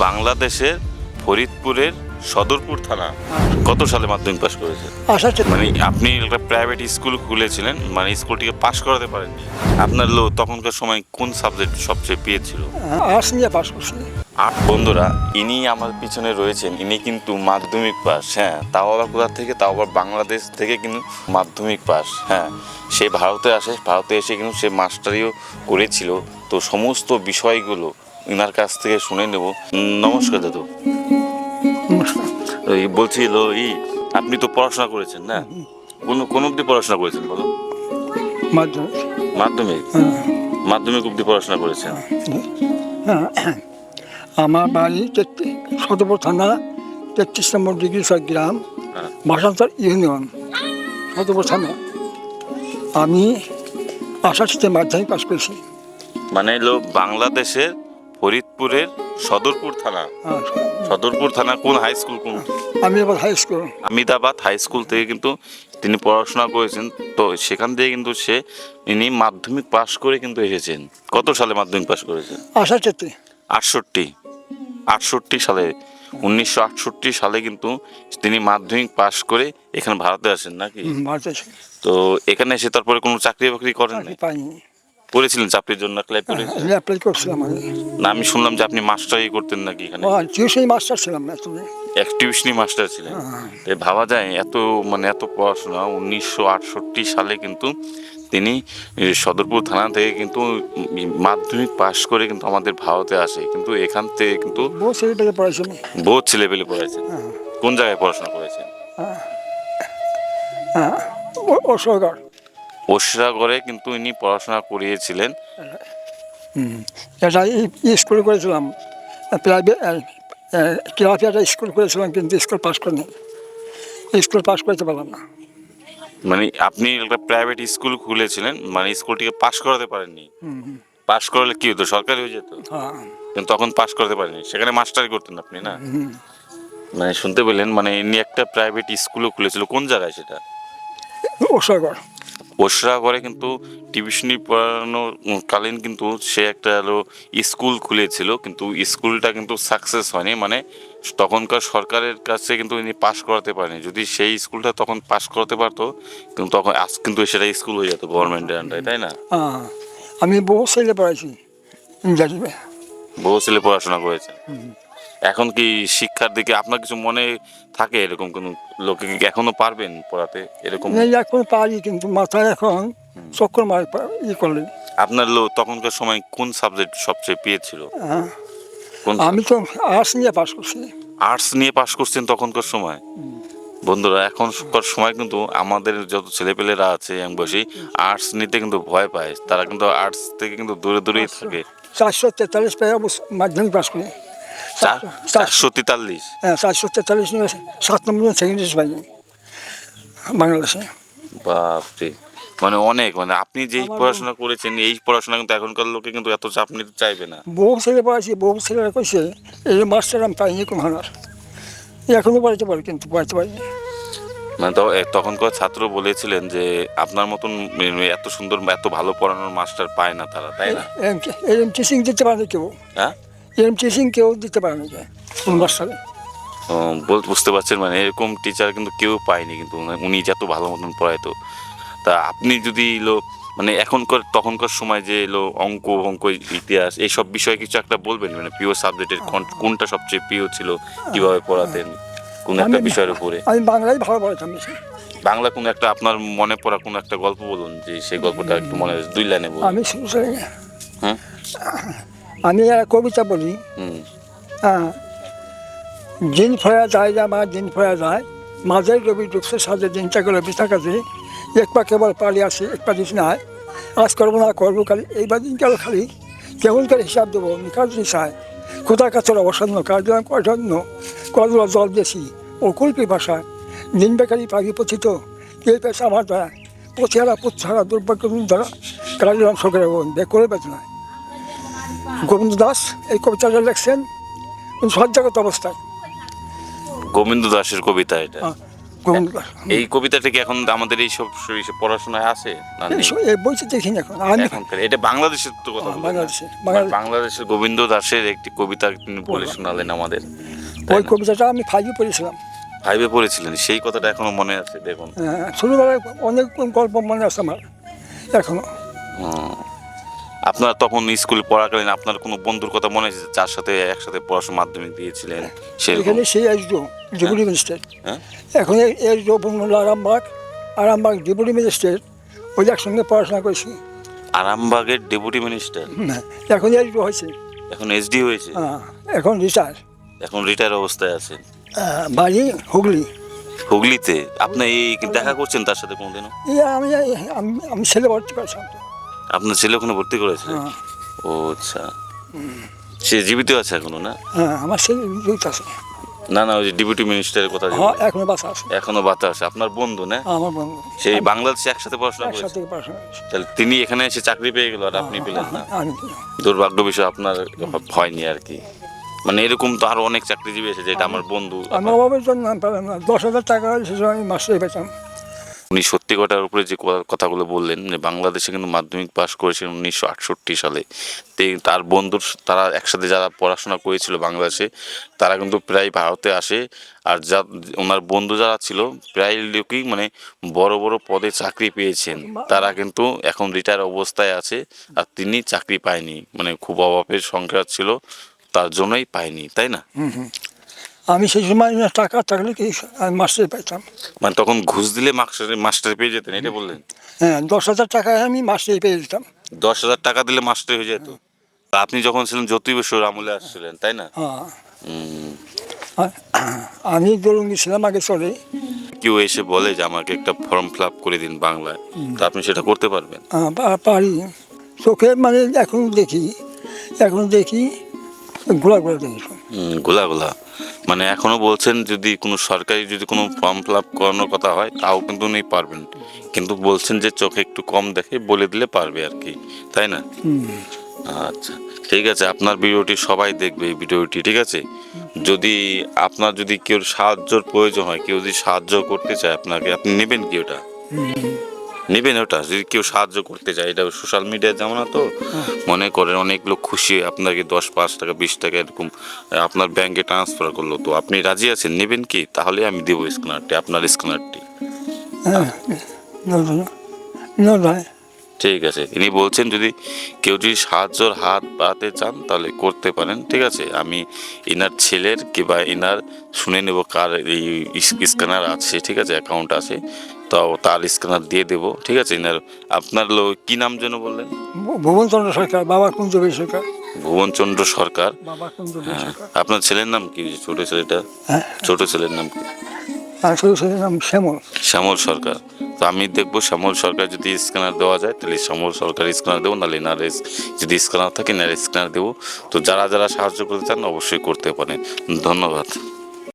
বাংলাদেশের ফরিদপুরের সদরপুর থানা কত সালে মাধ্যমিক পাশ করেছে? মানে আপনি একটা প্রাইভেট স্কুল খুলেছিলেন, মানে স্কুলটিকে পাশ করাতে পারেননি। আপনার তখনকার সময় কোন সাবজেক্ট সবচেয়ে প্রিয় ছিল? আর্টস নিয়ে পাস করছি। আর বন্ধুরা, ইনি আমার পিছনে রয়েছেন, ইনি কিন্তু মাধ্যমিক পাস। হ্যাঁ, তাও আবার কোথা থেকে? তাও আবার বাংলাদেশ থেকে কিন্তু মাধ্যমিক পাস। হ্যাঁ, সে ভারতে আসে, ভারতে এসে কিন্তু সে মাস্টারিও করেছিল। তো সমস্ত বিষয়গুলো ইনার কাছ থেকে শুনে নেব। নমস্কার দাদু। বলছিল আপনি তো পড়াশোনা করেছেন না? কোন অবধি পড়াশোনা করেছেন বলো? মাধ্যমিক। মাধ্যমিক মাধ্যমিক অবধি পড়াশোনা করেছেন। আমার বাড়ি সদরপুর থানা 33 নম্বর ডিগ্রি গ্রাম, ভাষান্তর ইউনিয়ন, সদরপুর থানা। আমি 88-তে মাধ্যমিক পাস করেছি। মানে বাংলাদেশের ফরিদপুরের সদরপুর থানা। সদরপুর থানা কোন হাই স্কুল? কোন? Amidabad high school. Amidabad high school থেকে কিন্তু তিনি পড়াশোনা করেছেন। তো সেখান থেকে কিন্তু ইনি মাধ্যমিক পাশ করে কিন্তু এসেছেন। কত সালে মাধ্যমিক পাশ করেছেন? 68-তে। 68 সালে, 1968 সালে কিন্তু তিনি মাধ্যমিক পাশ করে এখানে ভারতে আসেন নাকি? তো এখানে এসে তারপরে কোনো চাকরি বাকরি করেন না? পাইনি। করেছিলেন চাকরির জন্য? অ্যাপ্লাই করছিলাম না, আমি শুনলাম যে আপনি মাস্টারই করতেন নাকি এখানে? টিউশনি মাস্টার ছিলাম না তুমি? এক টিউশনি মাস্টার ছিলেন। ভাবা যায় এত পড়াশোনা। 1968 সালে কিন্তু তিনি সদরপুর থানা থেকে কিন্তু মাধ্যমিক পাশ করে কিন্তু আমাদের ভারতে আসে। কিন্তু এখান থেকে কিন্তু বহুত ছেলেপেলে পড়াইছেন। কোন জায়গায় পড়াশোনা করেছেন? ওসরাগড়ে কিন্তু ইনি পড়াশোনা করিয়েছিলেন। স্কুল করেছিলাম, প্রাইভেট ক্লাবে একটা স্কুল করেছিলাম, কিন্তু স্কুল পাস করিনি। স্কুল পাস করতে পারলাম না। মানে আপনি একটা প্রাইভেট স্কুল খুলেছিলেন, মানে স্কুলটিকে পাস করাতে পারেননি। পাস করলে কি হতো? সরকারি হয়ে যেত। কিন্তু তখন পাস করতে পারেনি, সেখানে মাস্টারি করতেন আপনি না? মানে শুনতে পেলেন, মানে ইনি একটা প্রাইভেট স্কুলও খুলেছিল। কোন জায়গায় সেটা? ওসরাগড়ে কিন্তু টিউশনি পড়ানো কালীন কিন্তু সে একটা স্কুল খুলেছিল, কিন্তু স্কুলটা কিন্তু সাকসেস হয়নি। মানে তখনকার সরকারের কাছে কিন্তু ইনি পাস করাতে পারেনি। যদি সেই স্কুলটা তখন পাস করাতে পারতো, কিন্তু তখন আজ কিন্তু সেটা স্কুল হয়ে যেত গভর্নমেন্টের আন্ডারে, তাই না? আমি বহু ছেলে পড়াইছি, বহু ছেলে পড়াশোনা করেছে। এখন কি শিক্ষার দিকে আপনার কিছু মনে থাকে? এরকম কোন লোকে কি এখনো পারবেন পড়াতে? এরকম এখন পারি, কিন্তু মাথায় এখন চক্কর মার করলে। আপনার তখনকার সময় কোন সাবজেক্ট সবচেয়ে প্রিয় ছিল? আমি তো আর্টস নিয়ে পাস করছি। আর্টস নিয়ে পাস করছেন তখনকার সময়? বন্ধুরা, এখনকার সময় কিন্তু আমাদের যত ছেলেপেলেরা আছে বয়সী, আর্টস নিতে কিন্তু ভয় পায়। তারা কিন্তু আর্টস থেকে কিন্তু দূরে দূরেই থাকে। 443 পেয়ে মাধ্যমিক পাস করি। 443? হ্যাঁ, 443 নিয়ে 7 নম্বর সেকেন্ডারি পাইনি বাংলাদেশে। বাপরে, মানে অনেক। মানে আপনি যেই পড়াশোনা করেছেন, এই পড়াশোনা কিন্তু এখনকার লোকে কিন্তু এত চাপ নিতে চাইবে না। বহু ছেলে পড়াইছি, বহু ছেলেরা কইছে এই মাস্টার আমি পাইনি কোন হানার। এখনো পড়াইতে পারি, কিন্তু পড়াইতে পারিনি। মানে তখনকার ছাত্র বলেছিলেন যে আপনার মতন এত সুন্দর এত ভালো পড়ানোর মাস্টার পায় না তারা, তাই না? এরম টিচিং দিতে পারে কেউ? হ্যাঁ, এরম টিচিং কেউ দিতে পারে না কোন মাস্টারে। বুঝতে পারছেন, মানে এরকম টিচার কিন্তু কেউ পায়নি, কিন্তু উনি যত ভালো মতন পড়াইতো। তা আপনি যদি মানে তখনকার সময় যে অঙ্ক ইতিহাস এইসব বিষয়ে কিছু একটা বলবেন, মানে প্রিয় সাবজেক্টের কোনটা সবচেয়ে প্রিয় ছিল, কিভাবে পড়াতেন কোন একটা বিষয়ের উপরে? আমি বাংলায় ভালো পড়াতাম। বাংলা কোন একটা আপনার মনে পড়া কোন একটা গল্প বলুন, যে সেই গল্পটা একটু মনে 2 লাইনে বলুন। আমি আমি কবিতা বলি। দিন ফয়া যায় আমার দিন ফয়া যায়, মাঝের রবি ডুবছে সাজে, দিনটা গেল বিছা কাজে, এক পা কেবল পালি আসে এক পা দিস নাই, আজ করবো না করবো খালি, এইবার দিন গেল খালি, কেমন করে হিসাব দেবো নিকাজ নিশায়, কোথায় কাছর অবসন্ন কাজ দিলাম কয়জন্য, কতগুলো জল দিয়েছি ও কল্পি ভাষায়, দিন বেকারি পাখি পথিত কে পেশা আমার দ্বারা, পথিহারা পুচ্ছারা দুর্ভাগ্য দ্বারা কাজ দিলাম শোকের বে করে বেদনায়। গোবিন্দ দাস এই কবিতাটা লেখছেন শয্যাগত অবস্থায়। গোবিন্দ দাসের কবিতা এটা? কোন এই কবিতাটা কি এখন আমাদের এইসব পড়াশোনায় আছে না নেই? এই বইতে দেখি না এখন আমি এখনকার এটা বাংলাদেশের তো কথা বললেন না? বাংলাদেশে বাংলাদেশের গোবিন্দ দাসের একটি কবিতা তিনি বলে শোনালেন আমাদের, ওই কবিতাটা আমি ফাইভে পড়েছিলাম। ভাইবে পড়েছিলেন, সেই কথাটা এখনো মনে আছে দেখুন। ছোটোবেলায় অনেক গল্প মনে আছে আমার এখনো। হুম। আপনার তখন স্কুলে পড়াকালীন আপনার কোনো বন্ধুর কথা মনে আছে যার সাথে একসাথে পড়াশোনা মাধ্যমিক দিয়েছিলেন সেরকম? এখানে সেই এসডিও ডেপুটি ম্যাজিস্ট্রেট, হ্যাঁ এখন এসডিও আরামবাগ ডেপুটি ম্যাজিস্ট্রেট, ওই একসঙ্গে পড়াশোনা করেছি। আরামবাগের ডেপুটি মিনিস্টার এখন এসডিও হয়েছে, এখন এসডি হয়েছে, এখন রিটায়ার, এখন রিটায়ার অবস্থায় আছেন। বাড়ি হুগলি। হুগলিতে? আপনি এই দেখা করছেন তার সাথে কোনোদিনও? আমি আমি ছেলে ভর্তি করেছিলাম তো। আপনার ছেলে ওখানে ভর্তি করেছে? হ্যাঁ ও আচ্ছা, সে জীবিত আছে এখনো না? হ্যাঁ, আমার ছেলে জীবিত আছে। না না, ওই যে ডেপুটি মিনিস্টারের কথা যে হ্যাঁ বললেন, এখনো বাচ্চা আছে। এখনো বাতাস আপনার বন্ধু না? আমার বন্ধু সেই বাংলাদেশে একসাথে পড়াশোনা করেছে? একসাথে পড়াশোনা করেছি। তাহলে তিনি এখানে এসে চাকরি পেয়ে গেল আর আপনি পেলেন না? আমি দুর্ভাগ্য বিষয় আপনার হয়নি আর কি। মানে এরকম তো আরো অনেক চাকরিজীবী আছে, যেটা আমার বন্ধু। আমার অভাবের জন্য আমি পেলাম না। 10,000 টাকা হলে সে সময় আমি মাস্টারি পেতাম। উনি সত্যি কথার উপরে যে কথাগুলো বললেন, যে বাংলাদেশে কিন্তু মাধ্যমিক পাশ করেছেন 1968 সালে। তার বন্ধুর তারা একসাথে যারা পড়াশোনা করেছিল বাংলাদেশে, তারা কিন্তু প্রায় ভারতে আসে। আর ওনার বন্ধু যারা ছিল প্রায় লোকই মানে বড় বড় পদে চাকরি পেয়েছেন, তারা কিন্তু এখন রিটায়ার অবস্থায় আছে। আর তিনি চাকরি পায়নি, মানে খুব অভাবের সংখ্যা ছিল, তার জন্যই পায়নি, তাই না? আমি সেই সময় টাকা থাকলে কি আমি মাস্টারি পেতাম। মানে তখন ঘুষ দিলে মাস্টার পেয়ে যেতেন, এটা বললেন? হ্যাঁ, 10,000 টাকায় আমি মাস্টারি পেয়ে যেতাম। 10,000 টাকা দিলে মাস্টার হয়ে যেত? আপনি যখন ছিলেন জ্যোতি বসুর আমলে আসছিলেন, তাই না? হ্যাঁ, হুম। আমি ধরুন গেছিলাম আগে চলে। কেউ এসে বলে যে আমাকে একটা ফর্ম ফিল আপ করে দিন বাংলায়, তা আপনি সেটা করতে পারবেন? পারি, চোখে মানে এখন দেখি গোলা গোলা দেখি। গোলা গোলা মানে এখনো বলছেন যদি কোনো সরকারি যদি কোনো ফর্ম ফিল আপ করানোর কথা হয় তাও কিন্তু উনি পারবেন, কিন্তু বলছেন যে চোখে একটু কম দেখে বলে দিলে পারবে আর কি, তাই না? আচ্ছা ঠিক আছে, আপনার ভিডিওটি সবাই দেখবে এই ভিডিওটি, ঠিক আছে? যদি আপনার যদি কেউ সাহায্যর প্রয়োজন হয়, কেউ যদি সাহায্য করতে চায় আপনাকে, আপনি নেবেন কি ওটা? নেবেন ওটা যদি কেউ সাহায্য করতে চায়? এটা সোশ্যাল মিডিয়ার জামানা তো, মনে করেন অনেক লোক খুশি হয়ে আপনাকে 10, 5 টাকা 20 টাকা এরকম আপনার ব্যাংকে ট্রান্সফার করলো, তো আপনি রাজি আছেন, নেবেন কি? তাহলে আমি দেবো স্ক্যানারটি, আপনার স্ক্যানারটি। ঠিক আছে, ইনি বলছেন যদি কেউ যদি সাহায্যর হাত বাড়াতে চান তাহলে করতে পারেন, ঠিক আছে? আমি এনার ছেলের কিংবা এনার শুনে নেব কার এই স্ক্যানার আছে, ঠিক আছে, অ্যাকাউন্ট আছে, তো তার স্ক্যানার দিয়ে দেবো, ঠিক আছে? এনার আপনার কি নাম যেন বললেন? ভুবনচন্দ্র সরকার, বাবা কুঞ্জবীর সরকার। ভুবনচন্দ্র সরকার। বাবা কুঞ্জবীর সরকার। আপনার ছেলের নাম কি? ছোট ছেলেটা, ছোট ছেলের নাম কি? আর ছোটো ছেলের নাম শ্যামল। শ্যামল সরকার। তো আমি দেখবো শ্যামল সরকার যদি স্ক্যানার দেওয়া যায় তাহলে শ্যামল সরকার স্ক্যানার দেবো, নাহলে এনার যদি স্ক্যানার থাকে এনার স্ক্যানার দেবো। তো যারা যারা সাহায্য করতে চান অবশ্যই করতে পারেন। ধন্যবাদ।